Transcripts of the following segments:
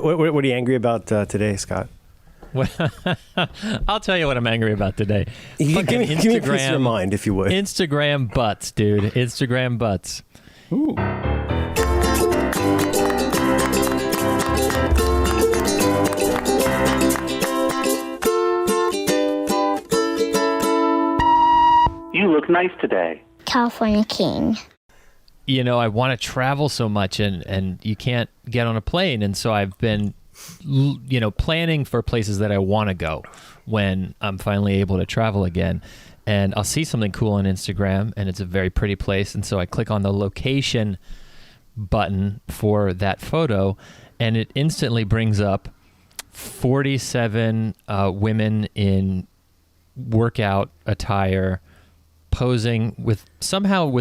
What are you angry about today, Scott? I'll tell you what I'm angry about today. Give me a piece of your mind, if you would. Instagram butts, dude. Instagram butts. Ooh. You look nice today. California King. You know, I want to travel so much and you can't get on a plane. And so I've been, planning for places that I want to go when I'm finally able to travel again. And I'll see something cool on Instagram and it's a very pretty place. And so I click on the location button for that photo and it instantly brings up 47 women in workout attire posing with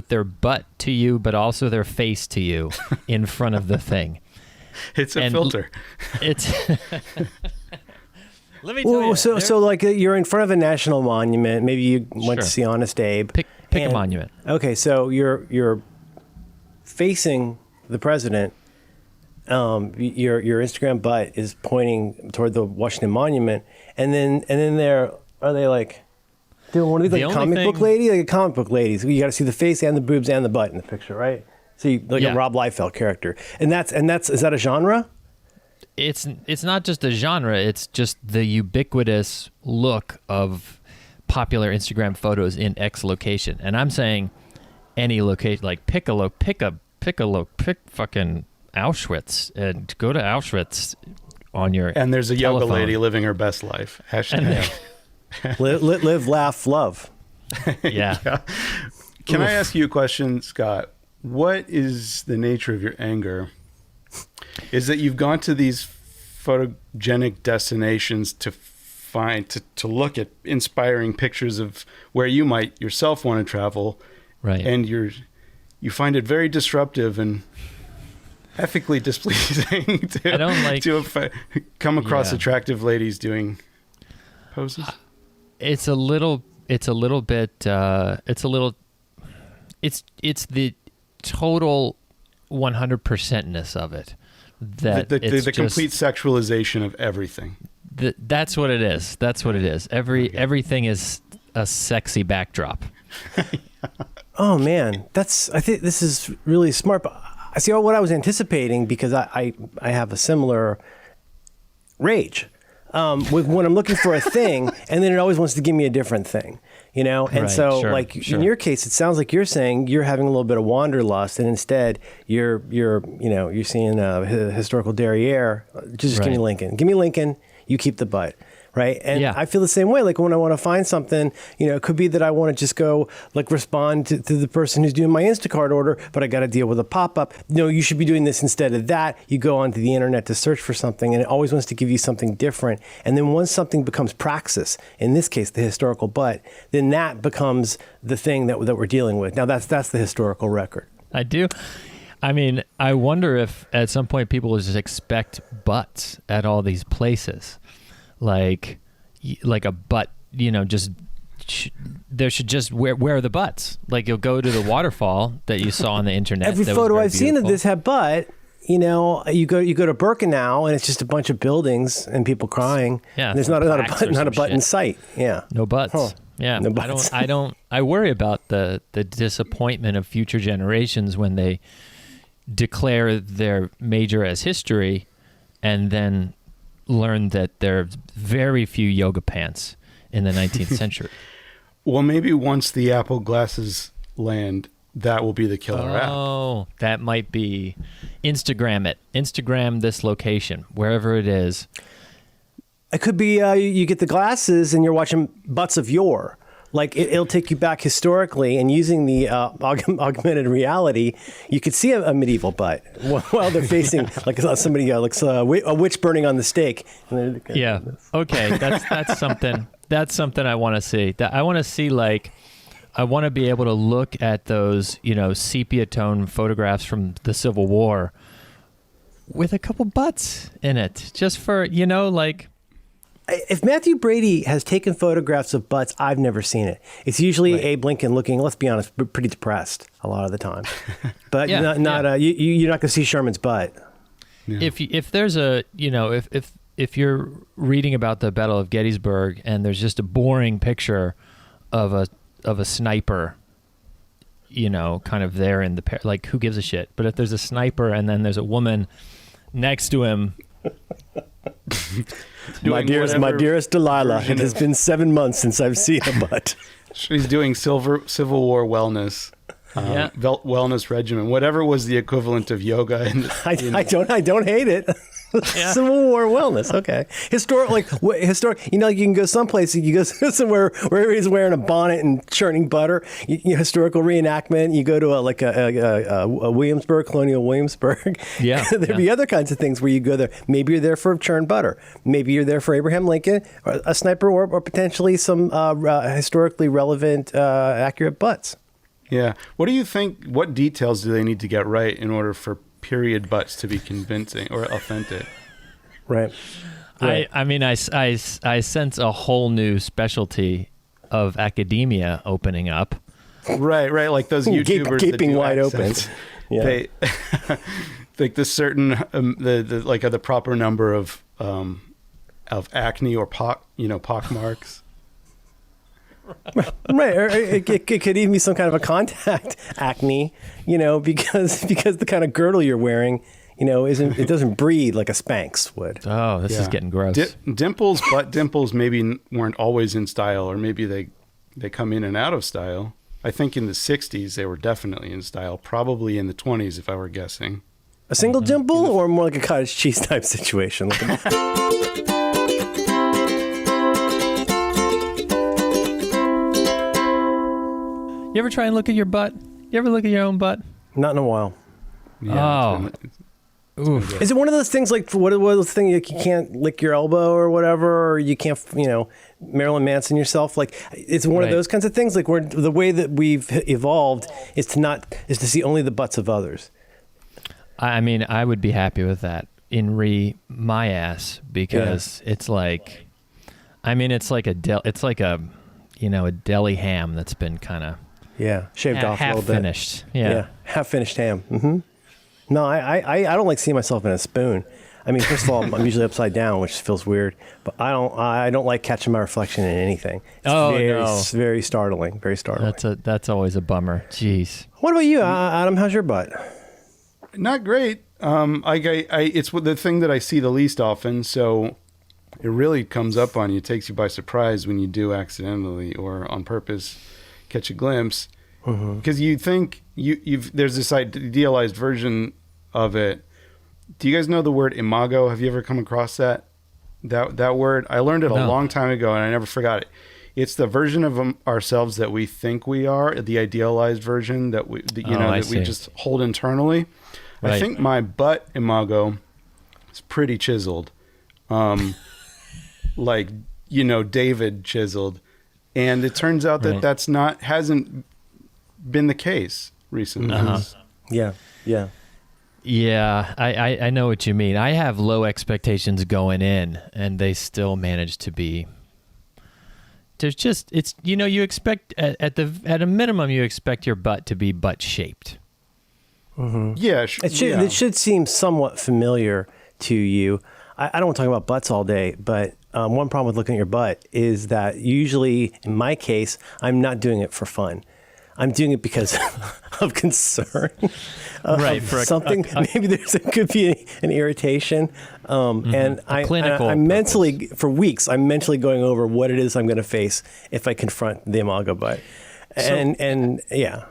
their butt to you, but also their face to you in front of the thing. It's a filter. It's let me tell you. So like you're in front of a national monument. Maybe you went to see Honest Abe. Pick a monument. Okay, so you're facing the president. Your Instagram butt is pointing toward the Washington Monument, and then are they like doing one of these like comic book lady, like a comic book lady? So you got to see the face and the boobs and the butt in the picture, right? So you, like a Rob Liefeld character, and that's is that a genre? It's not just a genre. It's just the ubiquitous look of popular Instagram photos in X location, and I'm saying any location, like pick fucking Auschwitz and go to Auschwitz on your and there's a telephone. yoga lady living her best life. Hashtag. live, laugh, love. Yeah. Can I ask you a question, Scott? What is the nature of your anger? Is that you've gone to these photogenic destinations to look at inspiring pictures of where you might yourself want to travel, right? And you find it very disruptive and ethically displeasing to come across attractive ladies doing poses. It's the total 100%ness of it. That the complete sexualization of everything. That's what it is. That's what it is. Everything is a sexy backdrop. Oh man, I think this is really smart. But I see what I was anticipating because I have a similar rage. When I'm looking for a thing, and then it always wants to give me a different thing, And right, so, sure. In your case, it sounds like you're saying you're having a little bit of wanderlust, and instead you're seeing historical derriere. Just right. Give me Lincoln. You keep the butt. Right. And I feel the same way. Like when I want to find something, it could be that I want to just go respond to the person who's doing my Instacart order, but I got to deal with a pop-up. No, you should be doing this instead of that. You go onto the internet to search for something and it always wants to give you something different. And then once something becomes praxis, in this case, the historical butt, then that becomes the thing that we're dealing with. Now that's the historical record. I do. I mean, I wonder if at some point people will just expect butts at all these places. Like a butt, there should just where are the butts? Like you'll go to the waterfall that you saw on the internet. Every photo I've seen of this had butt. You go to Birkenau and it's just a bunch of buildings and people crying. Yeah, and there's not a butt in sight. Yeah, no butts. Huh. Yeah, no butts. I worry about the disappointment of future generations when they declare their major as history, and then learned that there are very few yoga pants in the 19th century. Well, maybe once the Apple glasses land, that will be the killer app. Oh, that might be. Instagram it. Instagram this location, wherever it is. It could be you get the glasses and you're watching butts of yore. Like it'll take you back historically, and using the augmented reality, you could see a medieval butt while they're facing like somebody looks a witch burning on the stake. Yeah. Okay. That's something. That's something I want to see. I want to see I want to be able to look at those sepia tone photographs from the Civil War with a couple butts in it, just for If Matthew Brady has taken photographs of butts, I've never seen it. It's usually Abe Lincoln looking, let's be honest, pretty depressed a lot of the time. But you're not going to see Sherman's butt. if there's a, if you're reading about the Battle of Gettysburg and there's just a boring picture of a sniper, kind of there in the like, who gives a shit? But if there's a sniper and then there's a woman next to him. My dearest Delilah, it has been 7 months since I've seen a butt. She's doing Civil War wellness. Wellness regimen, whatever was the equivalent of yoga. I don't hate it. Civil War wellness. Okay. Historic. You can go someplace. You go somewhere where everybody's wearing a bonnet and churning butter. Historical reenactment. You go to a Williamsburg, Colonial Williamsburg. Yeah. There'd be other kinds of things where you go there. Maybe you're there for churned butter. Maybe you're there for Abraham Lincoln, or a sniper, or potentially some historically relevant, accurate butts. Yeah. What do you think? What details do they need to get right in order for period butts to be convincing or authentic? Right. I sense a whole new specialty of academia opening up. Right. Like those YouTubers gaping wide accents. open. Yeah. They like the certain the proper number of acne or pock marks. Right, or it could even be some kind of a contact acne, because the kind of girdle you're wearing, it doesn't breathe like a Spanx would. Oh, this is getting gross. Butt dimples maybe weren't always in style, or maybe they come in and out of style. I think in the 60s they were definitely in style, probably in the 20s if I were guessing. A single dimple, or more like a cottage cheese type situation? You ever try and look at your butt? You ever look at your own butt? Not in a while. Yeah, Is it one of those things like what are those things like you can't lick your elbow or whatever, or you can't Marilyn Manson yourself? Like it's one of those kinds of things. Like where the way that we've evolved is to see only the butts of others. I mean, I would be happy with that in my ass, because it's like, it's like a deli ham that's been kind of shaved off a little bit. Half finished. Yeah. Half finished ham. Mm-hmm. No, I don't like seeing myself in a spoon. I mean, first of all, I'm usually upside down, which feels weird. But I don't like catching my reflection in anything. It's very startling. Very startling. That's always a bummer. Jeez. What about you, Adam? How's your butt? Not great. It's the thing that I see the least often. So it really comes up on you, takes you by surprise when you do accidentally or on purpose catch a glimpse, because you think there's this idealized version of it. Do you guys know the word imago? Have you ever come across that word? I learned it a long time ago and I never forgot it. It's the version of ourselves that we think we are, the idealized version that we just hold internally. Right. I think my butt imago is pretty chiseled. Like, David chiseled. And it turns out that hasn't been the case recently. Yeah. Yeah, I know what you mean. I have low expectations going in, and they still manage to be. There's just, it's, you expect at a minimum, you expect your butt to be butt shaped. Mm-hmm. Yeah, it should seem somewhat familiar to you. I don't want to talk about butts all day, but one problem with looking at your butt is that usually, in my case, I'm not doing it for fun. I'm doing it because of concern. Right. For something, maybe there could be an irritation. And I'm mentally, for weeks, I'm mentally going over what it is I'm going to face if I confront the imago butt. And yeah.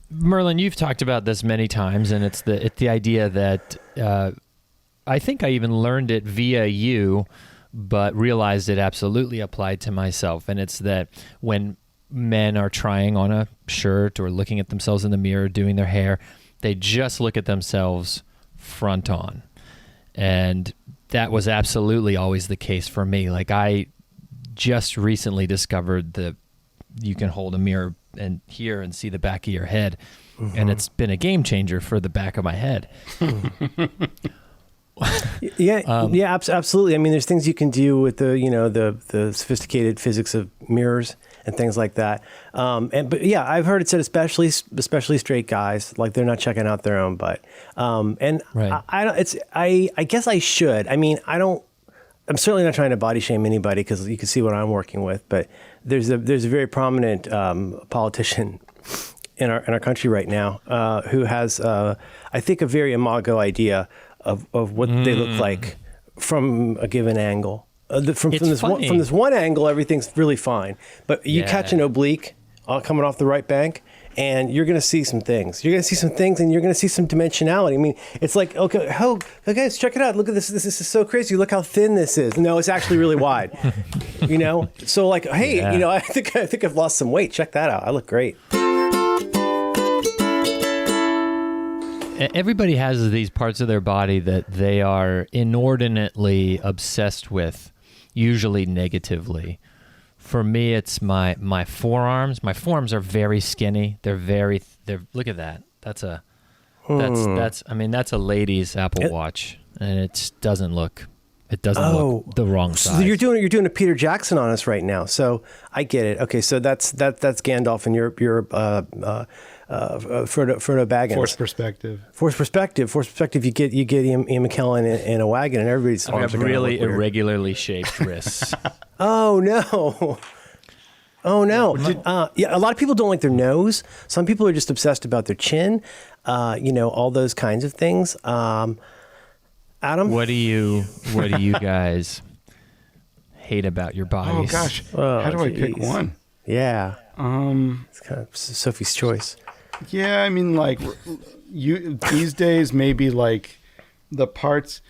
Merlin, you've talked about this many times, and it's the idea that I think I even learned it via you, but realized it absolutely applied to myself. And it's that when men are trying on a shirt or looking at themselves in the mirror, doing their hair, they just look at themselves front on. And that was absolutely always the case for me. Like, I just recently discovered that you can hold a mirror and here and see the back of your head. Mm-hmm. And it's been a game changer for the back of my head. Yeah, absolutely. I mean, there's things you can do with the sophisticated physics of mirrors and things like that. But yeah, I've heard it said especially straight guys, like they're not checking out their own butt. Right. I guess I should. I mean, I'm certainly not trying to body shame anybody, because you can see what I'm working with. But there's a very prominent politician in our country right now who has, I think, a very imago idea of what they look like from a given angle. From this one angle, everything's really fine. But you catch an oblique coming off the right bank, and you're going to see some things. You're going to see some things, and you're going to see some dimensionality. I mean, it's like, okay, guys, check it out. Look at this. This is so crazy. Look how thin this is. No, it's actually really wide. So like, hey, I think I've lost some weight. Check that out. I look great. Everybody has these parts of their body that they are inordinately obsessed with, usually negatively. For me, it's my forearms. My forearms are very skinny. They're look at that. That's a lady's Apple Watch, and it doesn't look the wrong size. So you're doing a Peter Jackson on us right now. So I get it. Okay, so that's Gandalf, and you're Frodo Baggins. Forced perspective. You get Ian McKellen in a wagon, and everybody's arms are really irregularly shaped wrists. Oh no. A lot of people don't like their nose. Some people are just obsessed about their chin. All those kinds of things. Adam, what do you guys hate about your bodies? Oh gosh, how do I pick one? Yeah. It's kind of Sophie's choice. Yeah, I mean, like, these days, maybe like the parts.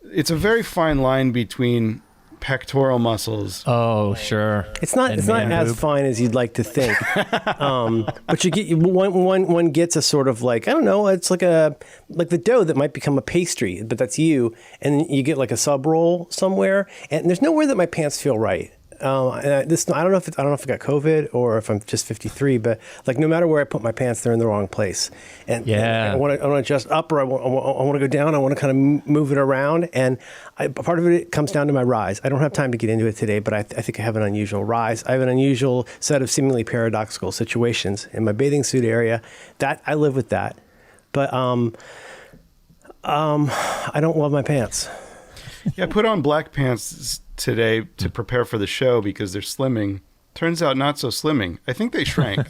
It's a very fine line between pectoral muscles. Oh, sure. It's not as fine as you'd like to think. But you get one gets a sort of like, I don't know, it's like the dough that might become a pastry, but that's you, and you get like a sub roll somewhere, and there's nowhere that my pants feel right. I don't know if I got COVID or if I'm just 53, but like no matter where I put my pants, they're in the wrong place. And I want to adjust up, or I want to go down. I want to kind of move it around. And part of it comes down to my rise. I don't have time to get into it today, but I think I have an unusual rise. I have an unusual set of seemingly paradoxical situations in my bathing suit area. That I live with that, but I don't love my pants. Yeah, I put on black pants today to prepare for the show because they're slimming. Turns out not so slimming. I think they shrank.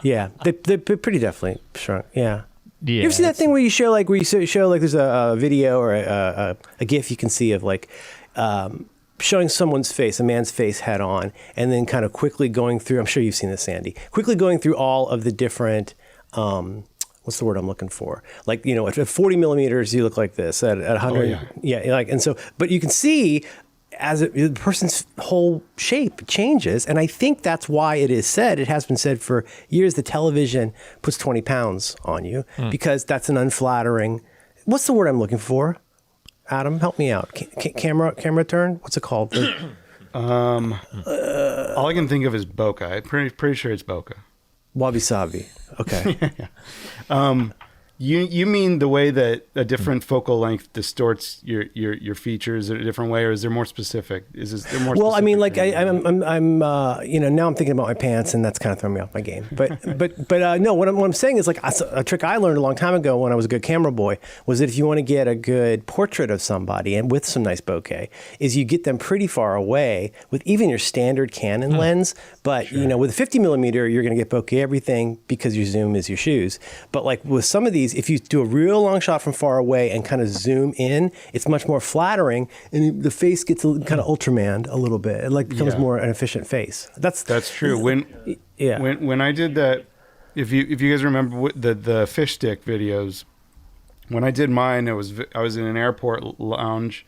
Yeah, they're pretty definitely shrunk. Yeah. You ever see that thing where you show like there's a video or a GIF you can see of like showing someone's face, a man's face head on, and then kind of quickly going through. I'm sure you've seen this, Sandy. Quickly going through all of the different. What's the word I'm looking for? Like, at 40 millimeters, you look like this. At 100, but you can see as the person's whole shape changes. And I think that's why it has been said for years, the television puts 20 pounds on you because that's an unflattering, what's the word I'm looking for? Adam, help me out. Camera turn? What's it called? All I can think of is bokeh. I'm pretty sure it's bokeh. Wabi sabi. Okay. You mean the way that a different focal length distorts your features in a different way, or is there more specific? Is there more? Well, I mean, like I'm now I'm thinking about my pants, and that's kind of throwing me off my game. But no, what I'm saying is like a trick I learned a long time ago when I was a good camera boy was that if you want to get a good portrait of somebody and with some nice bokeh, is you get them pretty far away with even your standard Canon lens. But with a 50 millimeter, you're going to get bokeh everything because your zoom is your shoes. But like with some of these, if you do a real long shot from far away and kind of zoom in, it's much more flattering, and the face gets kind of Ultraman a little bit. It like becomes more an efficient face. That's true. When I did that, if you guys remember the fish stick videos, when I did mine, I was in an airport lounge,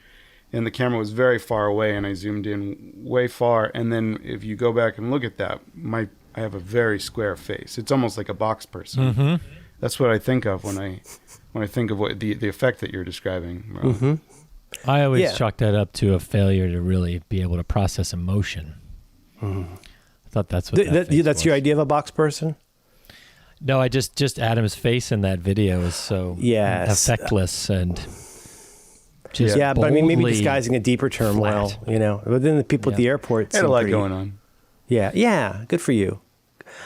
and the camera was very far away, and I zoomed in way far. And then if you go back and look at that, I have a very square face. It's almost like a box person. Mm-hmm. That's what I think of when I think of what the effect that you're describing. Mm-hmm. I always chalk that up to a failure to really be able to process emotion. I thought that's what that's your idea of a box person? No, I just Adam's face in that video is so effectless and just but I mean maybe disguising a deeper term flat. But then the people at the airport had a lot going on. Yeah. Good for you.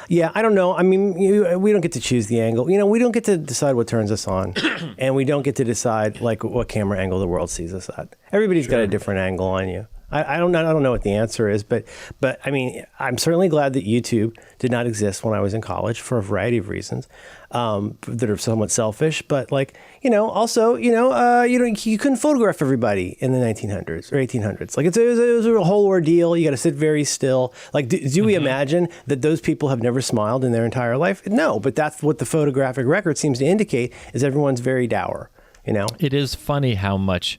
Yeah, I don't know. I mean, we don't get to choose the angle. We don't get to decide what turns us on, and we don't get to decide like what camera angle the world sees us at. Everybody's got a different angle on you. I don't know what the answer is, but I mean, I'm certainly glad that YouTube did not exist when I was in college for a variety of reasons that are somewhat selfish. But also, you couldn't photograph everybody in the 1900s or 1800s. Like it was a whole ordeal. You got to sit very still. Like, do we imagine that those people have never smiled in their entire life? No, but that's what the photographic record seems to indicate is everyone's very dour. It is funny how much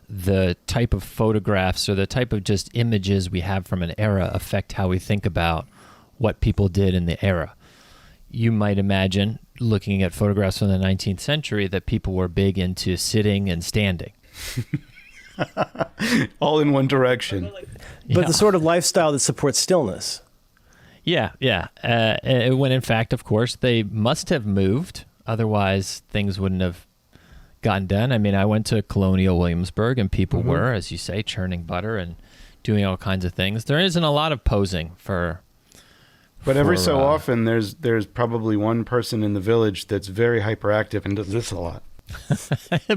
the type of photographs or the type of just images we have from an era affect how we think about what people did in the era. You might imagine, looking at photographs from the 19th century, that people were big into sitting and standing. All in one direction. But the sort of lifestyle that supports stillness. Yeah. When in fact, of course, they must have moved. Otherwise, things wouldn't have gotten done. I mean, I went to colonial Williamsburg and people were, as you say, churning butter and doing all kinds of things. There isn't a lot of posing for... But every so often, there's probably one person in the village that's very hyperactive and does this a lot.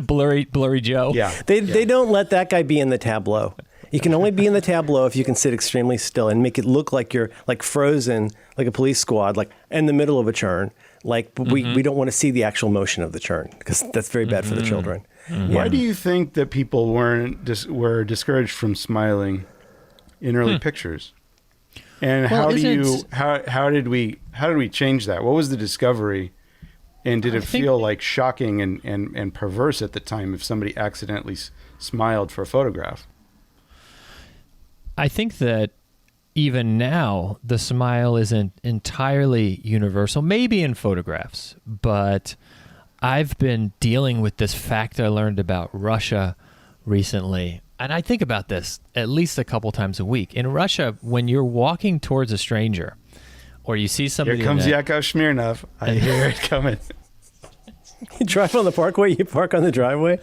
blurry Joe. Yeah. They don't let that guy be in the tableau. You can only be in the tableau if you can sit extremely still and make it look like you're like frozen, like a police squad, like in the middle of a churn. Like we don't want to see the actual motion of the churn because that's very bad for the children. Why do you think that people were discouraged from smiling in early pictures? And how did we change that? What was the discovery? And did it feel like shocking and perverse at the time if somebody accidentally smiled for a photograph? I think that even now, the smile isn't entirely universal, maybe in photographs, but I've been dealing with this fact I learned about Russia recently, and I think about this at least a couple times a week. In Russia, when you're walking towards a stranger, or you see somebody... Here comes Yakov Smirnov. I hear it coming. You drive on the parkway, you park on the driveway.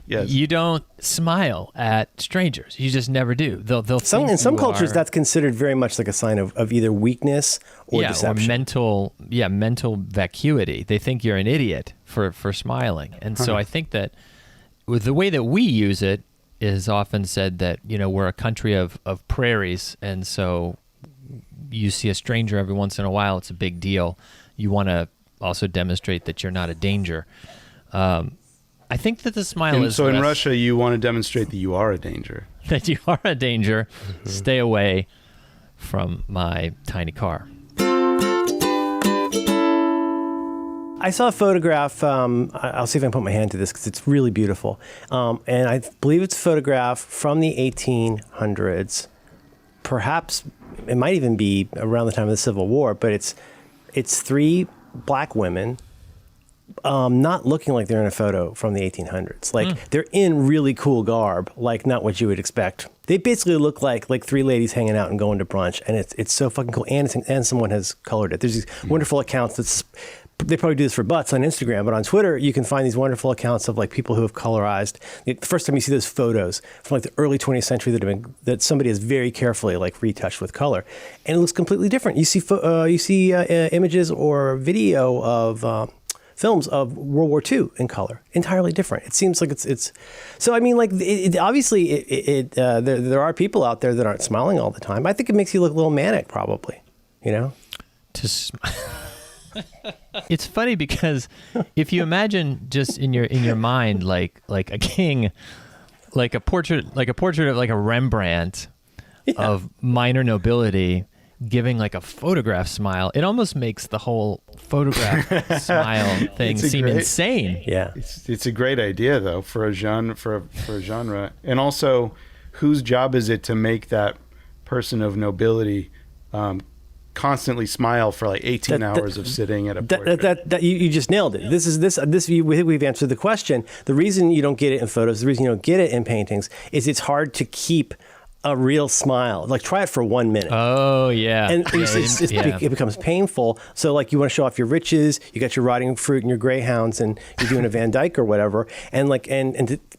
Yes. You don't smile at strangers. You just never do. They'll in some cultures, that's considered very much like a sign of either weakness or deception. Or mental vacuity. They think you're an idiot for smiling. And so I think that with the way that we use it is often said that, we're a country of prairies. And so you see a stranger every once in a while, it's a big deal. You want to also demonstrate that you're not a danger. I think that the smile is... So in Russia, you want to demonstrate that you are a danger. That you are a danger. Stay away from my tiny car. I saw a photograph. I'll see if I can put my hand to this because it's really beautiful. And I believe it's a photograph from the 1800s. Perhaps it might even be around the time of the Civil War, but it's three black women not looking like they're in a photo from the 1800s. Like they're in really cool garb, like not what you would expect. They basically look like three ladies hanging out and going to brunch, and it's so fucking cool. And someone has colored it. There's these wonderful accounts they probably do this for butts on Instagram, but on Twitter you can find these wonderful accounts of like people who have colorized. The first time you see those photos from like the early 20th century that somebody has very carefully like retouched with color, and it looks completely different. You see images or video of films of World War II in color, entirely different. It seems like it's so. I mean, like obviously there are people out there that aren't smiling all the time. I think it makes you look a little manic, probably. It's funny because if you imagine just in your mind like a king, like a portrait of like a Rembrandt of minor nobility giving like a photograph smile, it almost makes the whole photograph smile thing seem insane. Yeah, it's a great idea though for a genre, and also whose job is it to make that person of nobility constantly smile for like 18 hours of sitting at a portrait? You just nailed it. We've answered the question. The reason you don't get it in photos, the reason you don't get it in paintings is it's hard to keep a real smile. Like try it for 1 minute. Oh yeah. And it becomes painful. So like you want to show off your riches, you got your rotting fruit and your greyhounds, and you're doing a Van Dyke or whatever. And like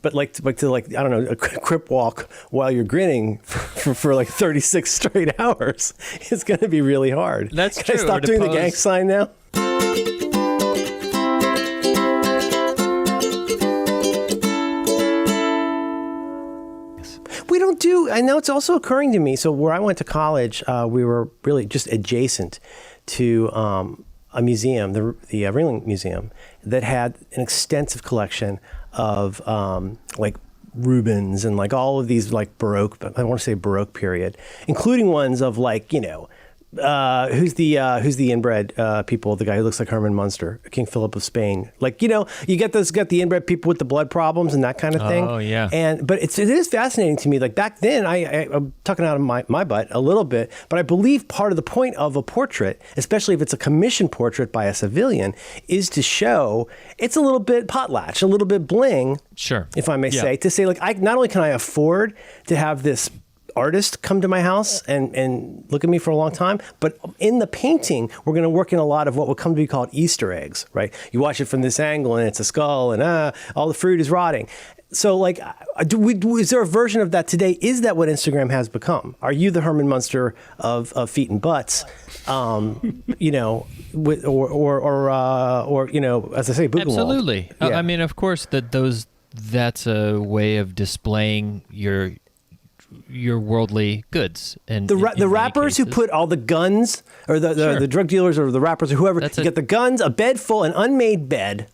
but I don't know, a crip walk while you're grinning for like 36 straight hours is going to be really hard. That's Can true. I stop doing the gang sign now? We don't do, I know it's also occurring to me. So where I went to college, we were really just adjacent to a museum, the Ringling Museum, that had an extensive collection of like Rubens and like all of these like Baroque, I want to say Baroque period, including ones of like, you know, who's the inbred people? The guy who looks like Herman Munster, King Philip of Spain. Like, you know, you got the inbred people with the blood problems and that kind of thing. Oh yeah. But it is fascinating to me. Like back then, I'm talking out of my butt a little bit, but I believe part of the point of a portrait, especially if it's a commissioned portrait by a civilian, is to show it's a little bit potlatch, a little bit bling. Sure. If I may say, to say like, not only can I afford to have this artist come to my house and look at me for a long time, but in the painting, we're going to work in a lot of what would come to be called Easter eggs, right? You watch it from this angle and it's a skull and all the fruit is rotting. So like, is there a version of that today? Is that what Instagram has become? Are you the Herman Munster of feet and butts? You know, or you know, as I say, Boogaloo. Absolutely. Yeah. I mean, of course, that's a way of displaying your worldly goods. And the rappers who put all the guns, or the drug dealers, or the rappers, or whoever, get the guns, a bed full, an unmade bed,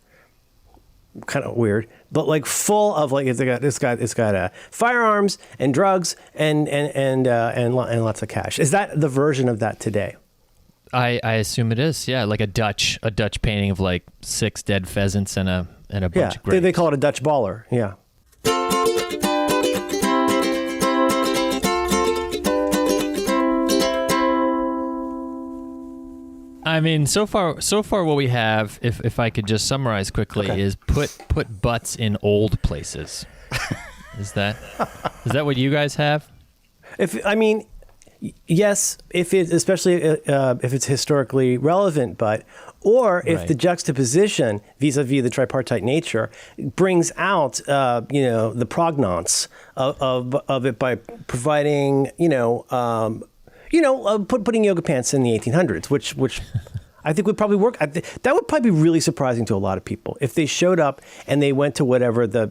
kind of weird, but like full of like it's got firearms and drugs and lots of cash. Is that the version of that today? I assume it is. Yeah, like a Dutch painting of like 6 dead pheasants and a bunch of grapes. They call it a Dutch baller. Yeah. I mean, so far what we have, if I could just summarize quickly, is put butts in old places. Is that what you guys have? Yes, especially if it's historically relevant, but or if the juxtaposition vis-a-vis the tripartite nature brings out the provenance of it by providing putting yoga pants in the 1800s, which I think would probably work. That would probably be really surprising to a lot of people if they showed up and they went to whatever the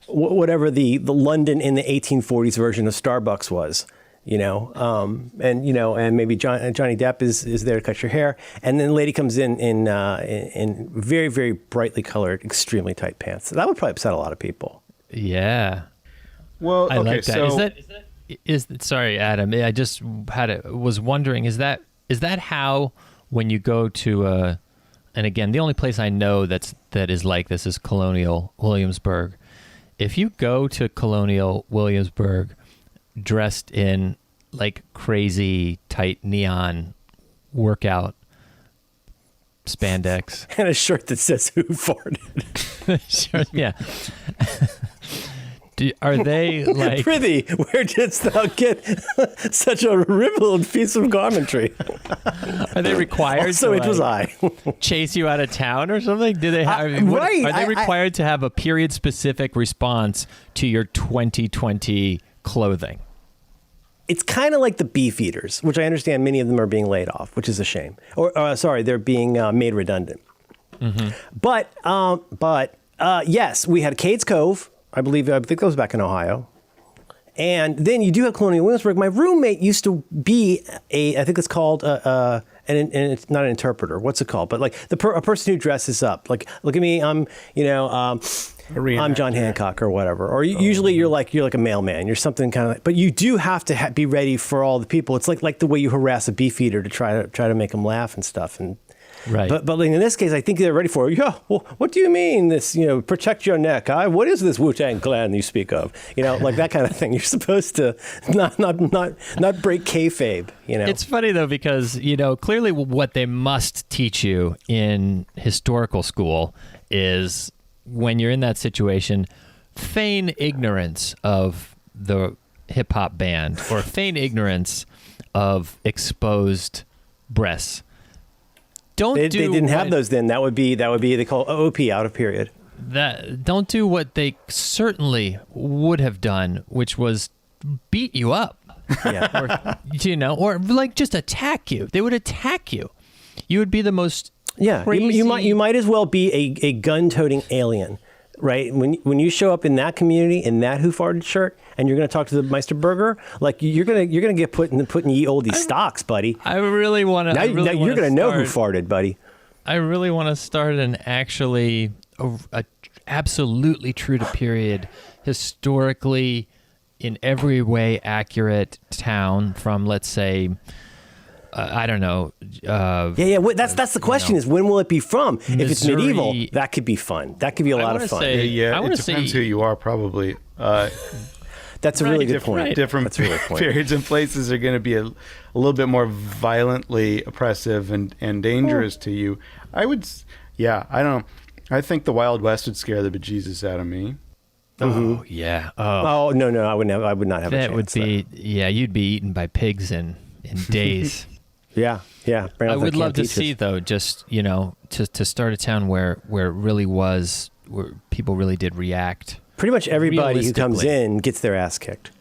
London in the 1840s version of Starbucks was, and maybe Johnny Depp is there to cut your hair, and then the lady comes in very, very brightly colored, extremely tight pants. That would probably upset a lot of people. Yeah. Well, I okay, like that. so Sorry, Adam. I just was wondering, is that how when you go to and again, the only place I know that is like this is Colonial Williamsburg. If you go to Colonial Williamsburg dressed in like crazy tight neon workout spandex and a shirt that says "Who farted?" Sure, yeah. Are they like... Prithee, where didst thou get such a ribald piece of garmentry? Are they required also, to it was I. chase you out of town or something? Do they have, right. Are they required to have a period-specific response to your 2020 clothing? It's kind of like the beef eaters, which I understand many of them are being laid off, which is a shame. Or they're being made redundant. Mm-hmm. But yes, we had Cades Cove. I think that was back in Ohio. And then you do have Colonial Williamsburg. My roommate used to be I think it's called, and it's not an interpreter. What's it called? But like a person who dresses up. Like, look at me, I'm John Hancock or whatever. Or usually you're like a mailman. You're something kind of, but you do have to be ready for all the people. It's like the way you harass a beef eater to try to make them laugh and stuff. And right. But in this case, I think they're ready for it. Yeah. Well, what do you mean this? Protect your neck. What is this Wu-Tang Clan you speak of? Like that kind of thing. You're supposed to not break kayfabe. It's funny though because clearly what they must teach you in historical school is when you're in that situation, feign ignorance of the hip hop band or feign ignorance of exposed breasts. They didn't have those then. That would be they call OOP, out of period. Don't do what they certainly would have done, which was beat you up. Yeah. or like just attack you. They would attack you. You would be the most crazy. You might as well be a gun-toting alien, right? When you show up in that community in that Who Farted shirt, and you're going to talk to the Meisterburger, like you're gonna get put in ye olde stocks, buddy. I really want to. Now you're going to know who farted, buddy. I really want to start an actually a absolutely true to period, historically in every way accurate town from, let's say, I don't know. That's the question: is when will it be from? Missouri, if it's medieval, that could be fun. That could be a lot of fun. It depends who you are, probably. That's a really good point. Different periods and places are going to be a little bit more violently oppressive and dangerous to you. I don't know. I think the Wild West would scare the bejesus out of me. Oh yeah. Oh no, I would not have a chance. That would be you'd be eaten by pigs in days. Yeah. I would love to see though, just to start a town where it really was, where people really did react. Pretty much everybody who comes in gets their ass kicked.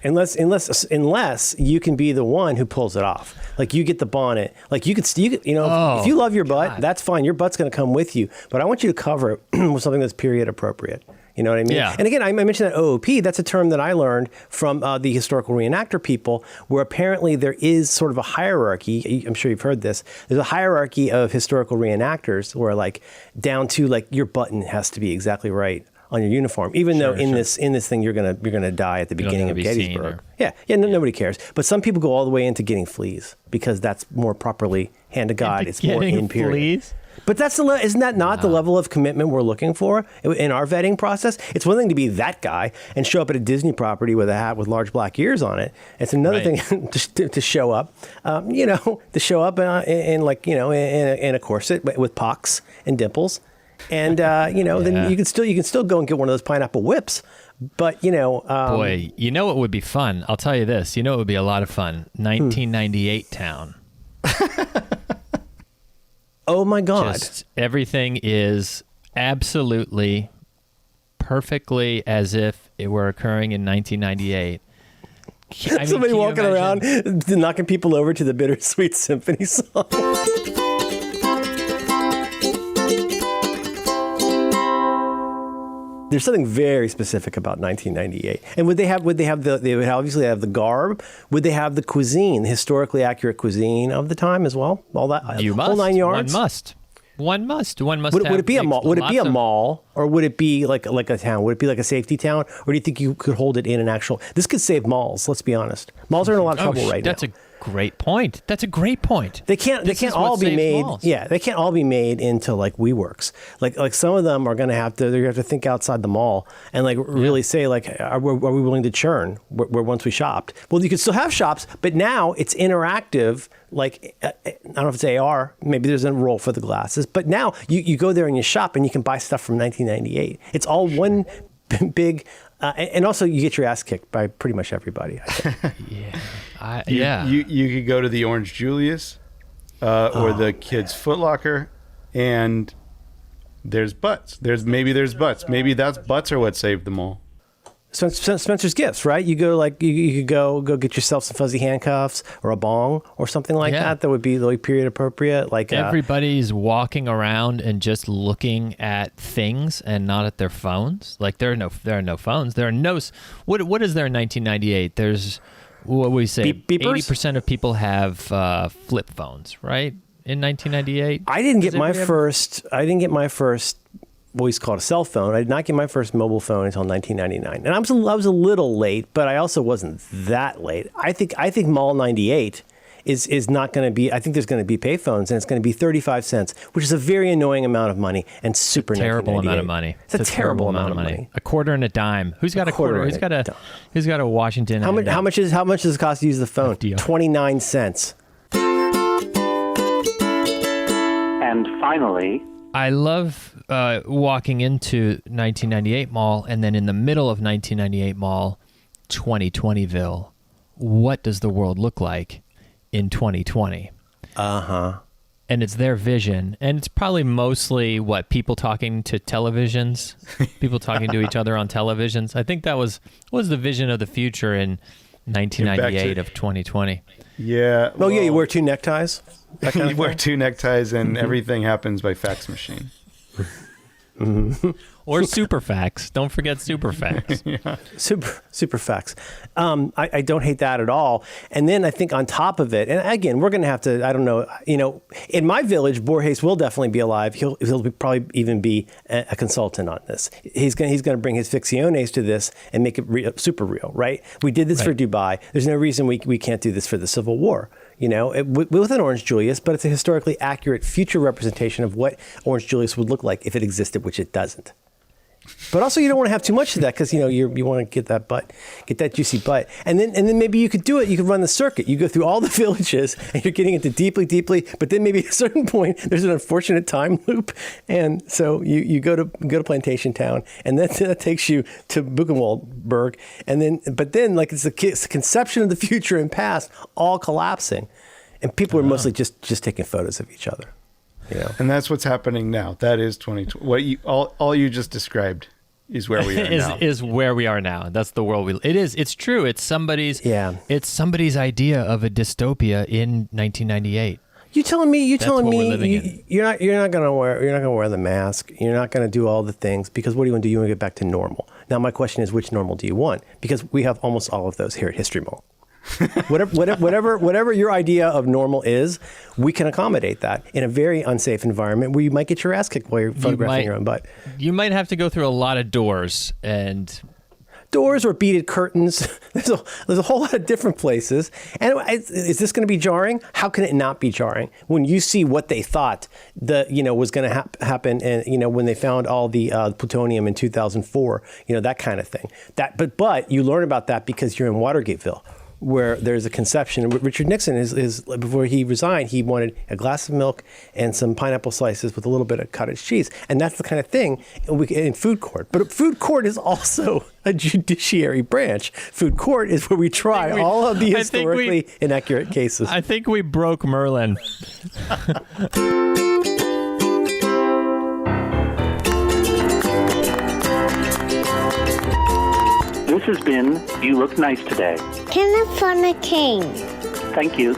unless you can be the one who pulls it off. Like you get the bonnet. Like if you love your butt, that's fine. Your butt's going to come with you. But I want you to cover it with something that's period appropriate. You know what I mean? Yeah. And again, I mentioned that OOP. That's a term that I learned from the historical reenactor people, where apparently there is sort of a hierarchy. I'm sure you've heard this. There's a hierarchy of historical reenactors where, like, down to like your button has to be exactly right on your uniform, even though in this thing you're gonna die at the beginning of Gettysburg. Nobody cares. But some people go all the way into getting fleas because that's more properly hand to God. It's more in period. Fleas? But isn't that not the level of commitment we're looking for in our vetting process? It's one thing to be that guy and show up at a Disney property with a hat with large black ears on it. It's another thing to show up, to show up in a corset with pocks and dimples. And then you can still go and get one of those pineapple whips, but boy, what would be fun? I'll tell you this. It would be a lot of fun. 1998 town. Oh my God! Just everything is absolutely, perfectly as if it were occurring in 1998. Somebody walking around knocking people over to the Bittersweet Symphony song. There's something very specific about 1998. And they would obviously have the garb. Would they have the cuisine, the historically accurate cuisine of the time as well? All that, whole 9 yards? One must. Would it be a mall? Would it be a mall, or would it be like a town? Would it be like a safety town, or do you think you could hold it in an actual? This could save malls. Let's be honest. Malls are in a lot of trouble right now. That's a great point. They can't all be made. Malls. Yeah, they can't all be made into like WeWorks. Like some of them are going to have to think outside the mall and really say are we willing to churn where once we shopped? Well, you could still have shops, but now it's interactive. Like, I don't know if it's AR, maybe there's a role for the glasses, but now you go there and you shop and you can buy stuff from 1998. It's all one big, and also you get your ass kicked by pretty much everybody. I think. You could go to the Orange Julius or the Kids Foot Locker, and there's butts. Maybe butts. Maybe that's butts are what saved them all. Spencer's Gifts, right? You go you could go get yourself some fuzzy handcuffs or a bong or something like that. That would be period appropriate. Like everybody's walking around and just looking at things and not at their phones. Like there are no phones. There are no. What is there in 1998? There's what we say. 80% of people have flip phones, right? In 1998, I didn't get my first. What we called a cell phone. I did not get my first mobile phone until 1999, and I was a little late, but I also wasn't that late. I think Mall 98 is not going to be. I think there's going to be payphones, and it's going to be 35 cents, which is a very annoying amount of money and super terrible amount of money. It's a terrible amount of money. A quarter and a dime. Who's got a quarter? Who's got a Washington? How much does it cost to use the phone? 29 cents. And finally, I love walking into 1998 Mall, and then in the middle of 1998 Mall, 2020ville. What does the world look like in 2020? And it's their vision, and it's probably mostly people talking to televisions, people talking to each other on televisions. I think that was the vision of the future in 1998 of 2020. Yeah. Oh, yeah, you wear 2 neckties? You wear 2 neckties and everything happens by fax machine. Or super fax. Don't forget super fax. Yeah. Super fax. I don't hate that at all. And then I think on top of it, and again, we're going to have to, I don't know, in my village, Borges will definitely be alive. He'll probably even be a consultant on this. He's going to bring his ficciones to this and make it super real, right? We did this for Dubai. There's no reason we can't do this for the Civil War. With an Orange Julius, but it's a historically accurate future representation of what Orange Julius would look like if it existed, which it doesn't. But also, you don't want to have too much of that because you want to get that juicy butt, and then maybe you could do it. You could run the circuit. You go through all the villages, and you're getting into deeply. But then maybe at a certain point, there's an unfortunate time loop, and so you go to Plantation Town, and that takes you to Buchenwaldberg, but then it's the conception of the future and past all collapsing, and people are mostly just taking photos of each other. And that's what's happening now. That is 2020. All you just described is where we are now. Is where we are now. That's the world we. It is. It's true. It's somebody's. Yeah. It's somebody's idea of a dystopia in 1998. You're telling me you're not gonna wear the mask. You're not gonna do all the things because what do you want to do? You want to get back to normal. Now my question is, which normal do you want? Because we have almost all of those here at History Mall. Whatever your idea of normal is, we can accommodate that in a very unsafe environment where you might get your ass kicked while you're photographing your own butt. You might have to go through a lot of doors or beaded curtains. There's a whole lot of different places. And is this going to be jarring? How can it not be jarring when you see what they thought was going to happen? And when they found all the plutonium in 2004, that kind of thing. But you learn about that because you're in Watergateville, where there's a conception. Richard Nixon is before he resigned, he wanted a glass of milk and some pineapple slices with a little bit of cottage cheese, and that's the kind of thing in food court. But food court is also a judiciary branch. Food court is where we try all of the historically inaccurate cases. I think we broke Merlin. This has been You Look Nice Today. Telephone King. Thank you.